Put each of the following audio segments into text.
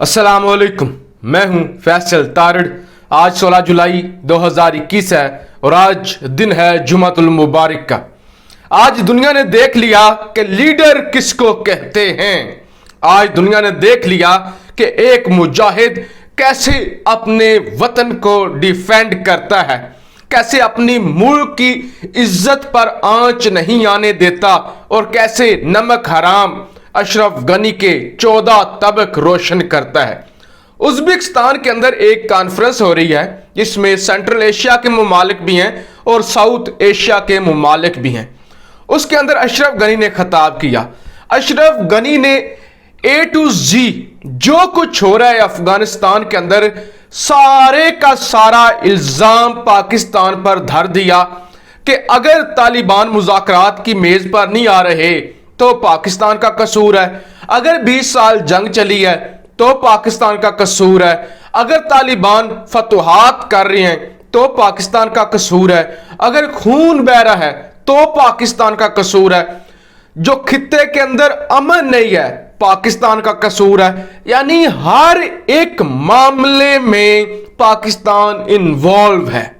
अस्सलाम वालेकुम। मैं हूं फैसल तारड़। आज 16 जुलाई 2021 है और आज दिन है जुमातुल मुबारक का। आज दुनिया ने देख लिया कि लीडर किसको कहते हैं। आज दुनिया ने देख लिया कि एक मुजाहिद कैसे अपने वतन को डिफेंड करता है, कैसे अपनी मुल्क की इज्जत पर आंच नहीं आने देता और कैसे नमक हराम अशरफ गनी के 14 तबक रोशन करता है। उज्बेकिस्तान के अंदर एक कॉन्फ्रेंस हो रही है जिसमें सेंट्रल एशिया के मुमालिक भी हैं और साउथ एशिया के मुमालिक भी हैं। उसके अंदर अशरफ गनी ने खिताब किया। अशरफ गनी ने ए टू जी जो कुछ हो रहा है अफगानिस्तान के अंदर सारे का सारा इल्जाम पाकिस्तान पर धर दिया कि अगर तालिबान मुज़ाकरात की मेज पर नहीं आ रहे तो पाकिस्तान का कसूर है, अगर 20 साल जंग चली है तो पाकिस्तान का कसूर है, अगर तालिबान फतुहात कर रहे हैं तो पाकिस्तान का कसूर है, अगर खून बह रहा है तो पाकिस्तान का कसूर है, जो खित्ते के अंदर अमन नहीं है पाकिस्तान का कसूर है। यानी हर एक मामले में पाकिस्तान इन्वॉल्व है।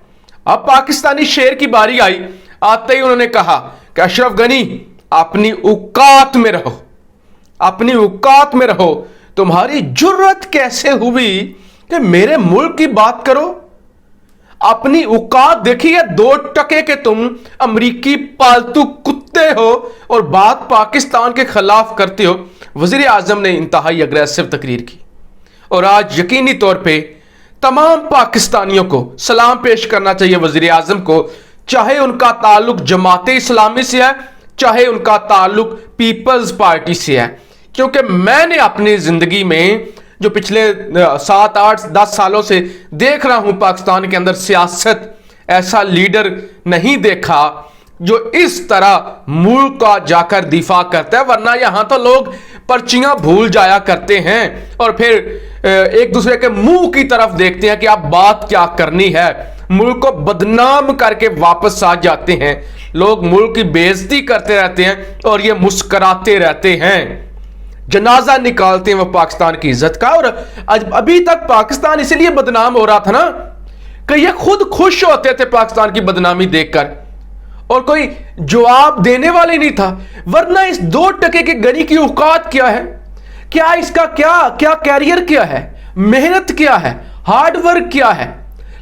अब पाकिस्तानी शेर की बारी आई। आते ही उन्होंने कहा कि अशरफ गनी अपनी औकात में रहो, अपनी औकात में रहो। तुम्हारी जुर्रत कैसे हुई कि मेरे मुल्क की बात करो? अपनी औकात देखिए, 2 टके के तुम अमरीकी पालतू कुत्ते हो और बात पाकिस्तान के खिलाफ करते हो। वजीर आजम ने इंतहाई अग्रेसिव तकरीर की और आज यकीनी तौर पे तमाम पाकिस्तानियों को सलाम पेश करना चाहिए वजीर आजम को, चाहे उनका ताल्लुक जमाते इस्लामी से है, चाहे उनका ताल्लुक पीपल्स पार्टी से है। क्योंकि मैंने अपनी जिंदगी में जो पिछले 7, 8, 10 सालों से देख रहा हूं पाकिस्तान के अंदर सियासत, ऐसा लीडर नहीं देखा जो इस तरह मुल्क का जाकर दिफा करता है। वरना यहां तो लोग पर्चियां भूल जाया करते हैं और फिर एक दूसरे के मुंह की तरफ देखते हैं कि आप बात क्या करनी है, मुल्क को बदनाम करके वापस आ जाते हैं। लोग मुल्क की बेइज्जती करते रहते हैं और ये मुस्कुराते रहते हैं, जनाजा निकालते हैं वो पाकिस्तान की इज्जत का। और अभी तक पाकिस्तान इसलिए बदनाम हो रहा था ना कि ये खुद खुश होते थे पाकिस्तान की बदनामी देखकर और कोई जवाब देने वाले नहीं था। वरना इस 2 टके के गनी की औकात क्या है, क्या इसका क्या कैरियर क्या है, मेहनत क्या है, हार्डवर्क क्या है,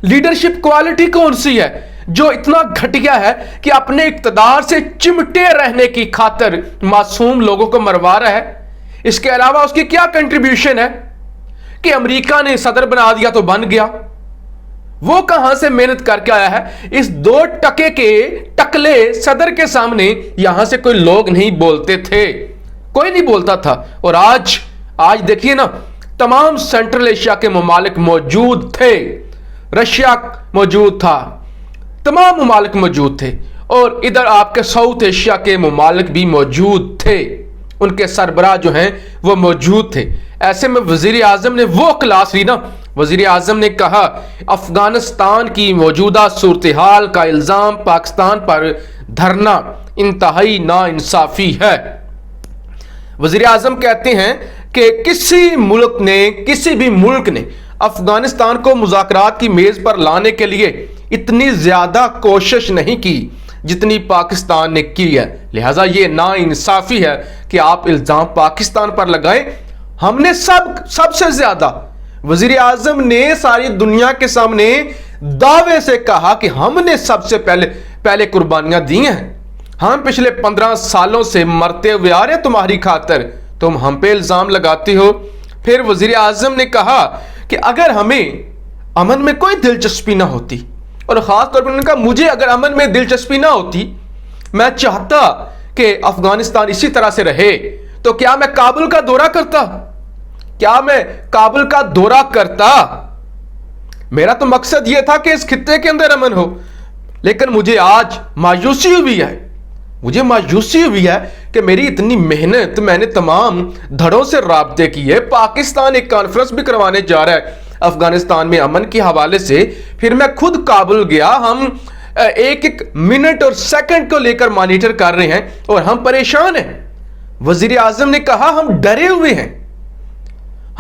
लीडरशिप क्वालिटी कौन सी है जो इतना घटिया है कि अपने इक्तदार से चिमटे रहने की खातिर मासूम लोगों को मरवा रहा है। इसके अलावा उसकी क्या कंट्रीब्यूशन है कि अमेरिका ने सदर बना दिया तो बन गया? वो कहां से मेहनत करके आया है? इस 2 टके के टकले सदर के सामने यहां से कोई लोग नहीं बोलते थे, कोई नहीं बोलता था। और आज देखिए ना, तमाम सेंट्रल एशिया के मुमालिक मौजूद थे, रशिया मौजूद था, तमाम मुमालिक मौजूद थे और इधर आपके साउथ एशिया के मुमालिक भी मौजूद थे, उनके सरबराह जो हैं वो मौजूद थे। ऐसे में वजीर आजम ने वो क्लास ली ना। वजीर आजम ने कहा अफगानिस्तान की मौजूदा सूरत हाल का इल्जाम पाकिस्तान पर धरना इंतहाई नाइंसाफी है। वजीर आजम कहते हैं कि किसी भी मुल्क ने अफगानिस्तान को मुज़ाकरात की मेज पर लाने के लिए इतनी ज्यादा कोशिश नहीं की जितनी पाकिस्तान ने की है। लिहाजा ये नाइंसाफी है कि आप इल्जाम पाकिस्तान पर लगाएं। हमने सबसे ज्यादा, वजीर आजम ने सारी दुनिया के सामने दावे से कहा कि हमने सबसे पहले कुर्बानियां दी हैं। हम पिछले 15 सालों से मरते हुए आ रहे हैं तुम्हारी खातिर, तुम हम पे इल्जाम लगाते हो। फिर वजीर आजम ने कहा कि अगर हमें अमन में कोई दिलचस्पी ना होती, और खास तौर पर उन्होंने कहा मुझे अगर अमन में दिलचस्पी ना होती, मैं चाहता कि अफगानिस्तान इसी तरह से रहे, तो क्या मैं काबुल का दौरा करता? क्या मैं काबुल का दौरा करता? मेरा तो मकसद यह था कि इस खित्ते के अंदर अमन हो। लेकिन मुझे आज मायूसी हुई है कि मेरी इतनी मेहनत, मैंने तमाम धड़ों से राब्ते किए। पाकिस्तान एक कॉन्फ्रेंस भी करवाने जा रहा है अफगानिस्तान में अमन के हवाले से, फिर मैं खुद काबुल गया। हम एक एक मिनट और सेकंड को लेकर मॉनिटर कर रहे हैं और हम परेशान हैं। वजीर आजम ने कहा हम डरे हुए हैं,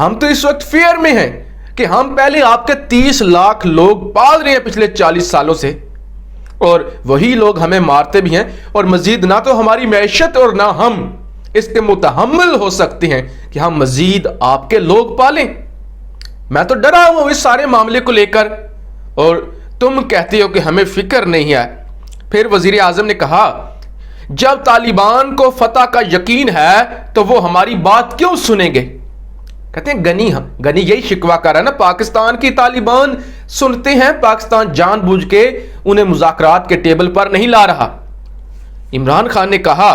हम तो इस वक्त फियर में हैं कि हम पहले आपके 30 लाख लोग पाल रहे हैं पिछले 40 सालों से, और वही लोग हमें मारते भी हैं, और मजीद ना तो हमारी मैशत और ना हम इसके मुतहम्मिल हो सकते हैं कि हम मजीद आपके लोग पालें। मैं तो डरा हूं इस सारे मामले को लेकर, और तुम कहते हो कि हमें फिक्र नहीं है। फिर वजीर आजम ने कहा, जब तालिबान को फतह का यकीन है तो वो हमारी बात क्यों सुनेंगे। कहते हैं गनी यही शिकवा कर रहा है ना पाकिस्तान की, तालिबान सुनते हैं, पाकिस्तान जानबूझ के उन्हें मुज़ाकरात के टेबल पर नहीं ला रहा। इमरान खान ने कहा,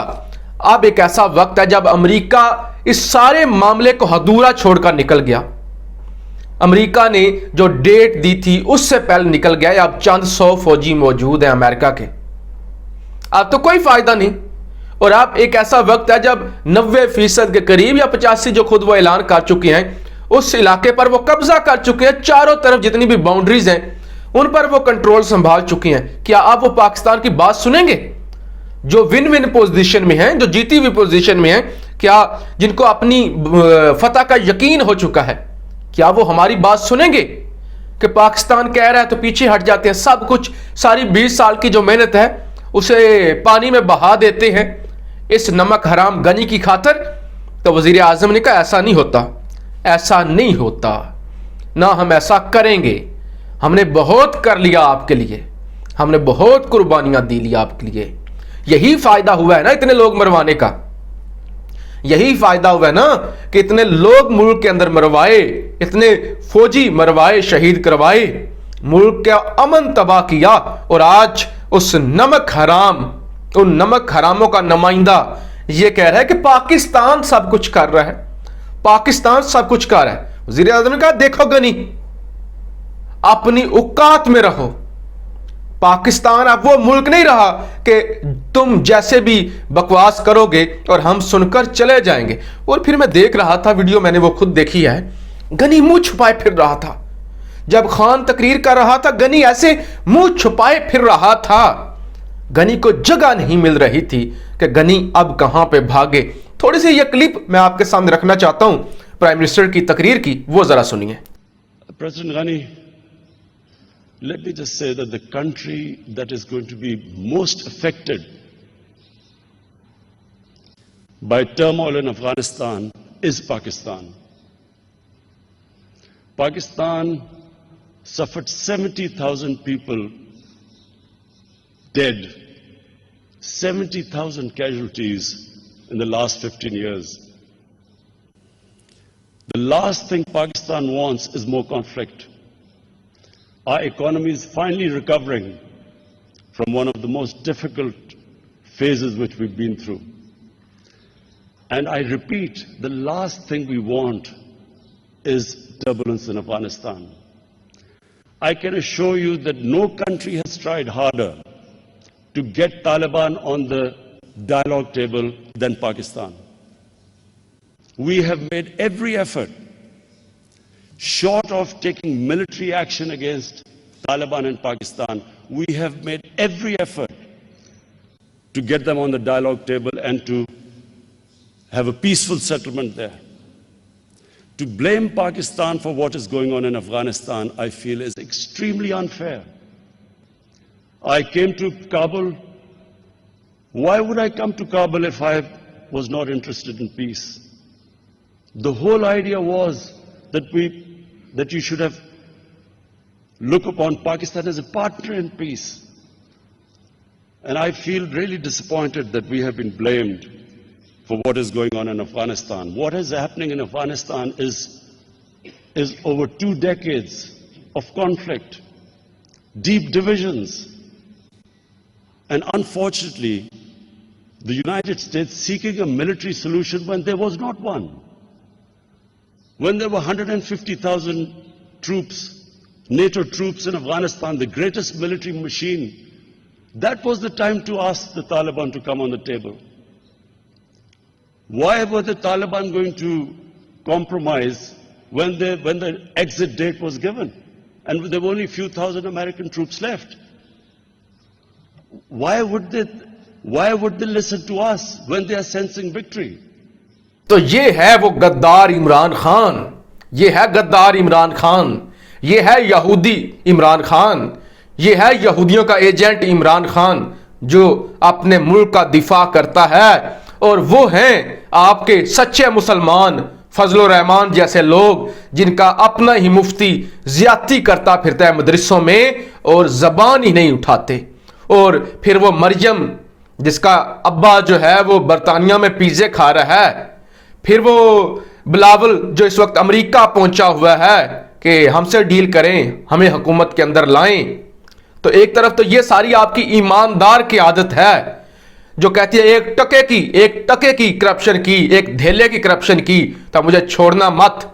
अब एक ऐसा वक्त है जब अमेरिका इस सारे मामले को अधूरा छोड़कर निकल गया। अमेरिका ने जो डेट दी थी उससे पहले निकल गया। अब चंद 100 फौजी मौजूद हैं अमेरिका के, अब तो कोई फायदा नहीं। और अब एक ऐसा वक्त है जब 90% के करीब या 85 जो खुद वो ऐलान कर चुके हैं, उस इलाके पर वो कब्जा कर चुके हैं। चारों तरफ जितनी भी बाउंड्रीज हैं उन पर वो कंट्रोल संभाल चुके हैं। क्या अब वो पाकिस्तान की बात सुनेंगे? जो विन विन पोजीशन में हैं, जो जीती हुई पोजीशन में हैं, क्या जिनको अपनी फतह का यकीन हो चुका है, क्या वो हमारी बात सुनेंगे? कि पाकिस्तान कह रहा है तो पीछे हट जाते हैं, सब कुछ सारी 20 साल की जो मेहनत है उसे पानी में बहा देते हैं इस नमक हराम गनी की खातर। तो वजीर आजम ने कहा, ऐसा नहीं होता, ऐसा नहीं होता, ना हम ऐसा करेंगे। हमने बहुत कर लिया आपके लिए, हमने बहुत कुर्बानियां दी लिया आपके लिए। यही फायदा हुआ है ना इतने लोग मरवाने का, यही फायदा हुआ है ना कि इतने लोग मुल्क के अंदर मरवाए, इतने फौजी मरवाए, शहीद करवाए, मुल्क का अमन तबाह किया। और आज उस नमक हराम, उन नमक हरामों का नुमाइंदा ये कह रहा है कि पाकिस्तान सब कुछ कर रहा है, पाकिस्तान सब कुछ कर रहा है। वज़ीर आज़म ने कहा, देखो गनी, अपनी औकात में रहो। पाकिस्तान अब वो मुल्क नहीं रहा कि तुम जैसे भी बकवास करोगे और हम सुनकर चले जाएंगे। और फिर मैं देख रहा था वीडियो, मैंने वो खुद देखी है, गनी मुंह छुपाए फिर रहा था। जब खान तकरीर कर रहा था, गनी ऐसे मुंह छुपाए फिर रहा था। गनी को जगह नहीं मिल रही थी कि गनी अब कहां पे भागे। थोड़ी सी ये क्लिप मैं आपके सामने रखना चाहता हूं प्राइम मिनिस्टर की तकरीर की, वो जरा सुनिए। President Ghani, let me just say that the country that is going to be most affected by turmoil in Afghanistan is Pakistan. Pakistan suffered 70,000 people dead, 70,000 casualties in the last 15 years. The last thing Pakistan wants is more conflict. Our economy is finally recovering from one of the most difficult phases which we've been through. And I repeat, the last thing we want is turbulence in Afghanistan. I can assure you that no country has tried harder to get Taliban on the dialogue table than Pakistan. We have made every effort, short of taking military action against Taliban in Pakistan, we have made every effort to get them on the dialogue table and to have a peaceful settlement there. To blame Pakistan for what is going on in Afghanistan, I feel, is extremely unfair. I came to Kabul. Why would I come to Kabul if I was not interested in peace? The whole idea was that you should have looked upon Pakistan as a partner in peace. And I feel really disappointed that we have been blamed for what is going on in Afghanistan. What is happening in Afghanistan is over 2 decades of conflict, deep divisions, and unfortunately, the United States seeking a military solution when there was not one. When there were 150,000 troops, NATO troops in Afghanistan, the greatest military machine, that was the time to ask the Taliban to come on the table. Why were the Taliban going to compromise when the exit date was given and there were only a few thousand American troops left? Why would they listen to us when they are sensing victory? तो ये है वो गद्दार इमरान खान ये है गद्दार इमरान खान, ये है यहूदी इमरान खान, ये है यहूदियों का एजेंट इमरान खान जो अपने मुल्क का दिफा करता है। और वो हैं आपके सच्चे मुसलमान फजल रहमान जैसे लोग जिनका अपना ही मुफ्ती ज्यादती करता फिरता है मदरसों में और जबान ही नहीं उठाते। और फिर वो मरियम जिसका अब्बा जो है वो बरतानिया में पिज़्ज़े खा रहा है, फिर वो बिलावल जो इस वक्त अमेरिका पहुंचा हुआ है कि हमसे डील करें, हमें हुकूमत के अंदर लाएं। तो एक तरफ तो ये सारी आपकी ईमानदार की आदत है जो कहती है एक टके की करप्शन की, एक धेले की करप्शन की, तो मुझे छोड़ना मत।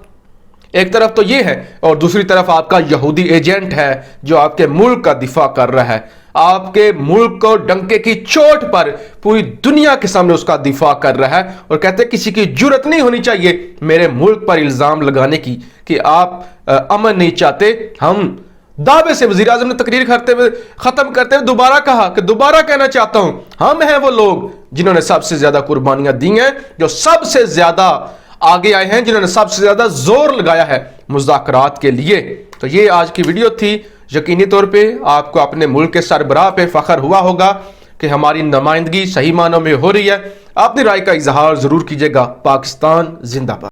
एक तरफ तो ये है और दूसरी तरफ आपका यहूदी एजेंट है जो आपके मुल्क का दिफा कर रहा है, आपके मुल्क को डंके की चोट पर पूरी दुनिया के सामने उसका दिफा कर रहा है और कहते हैं किसी की जुर्रत नहीं होनी चाहिए मेरे मुल्क पर इल्जाम लगाने की कि आप अमन नहीं चाहते। हम दावे से वजीर आजम ने तकरीर करते हुए खत्म करते हुए दोबारा कहा कि दोबारा कहना चाहता हूं, हम हैं वो लोग जिन्होंने सबसे ज्यादा कुर्बानियां दी हैं, जो सबसे ज्यादा आगे आए हैं, जिन्होंने सबसे ज्यादा जोर लगाया है मुज़ाकरात के लिए। तो ये आज की वीडियो थी। यकीनी तौर पे आपको अपने मुल्क के सरबराह पे फख्र हुआ होगा कि हमारी नुमाइंदगी सही मानों में हो रही है। अपनी राय का इजहार जरूर कीजिएगा। पाकिस्तान जिंदाबाद।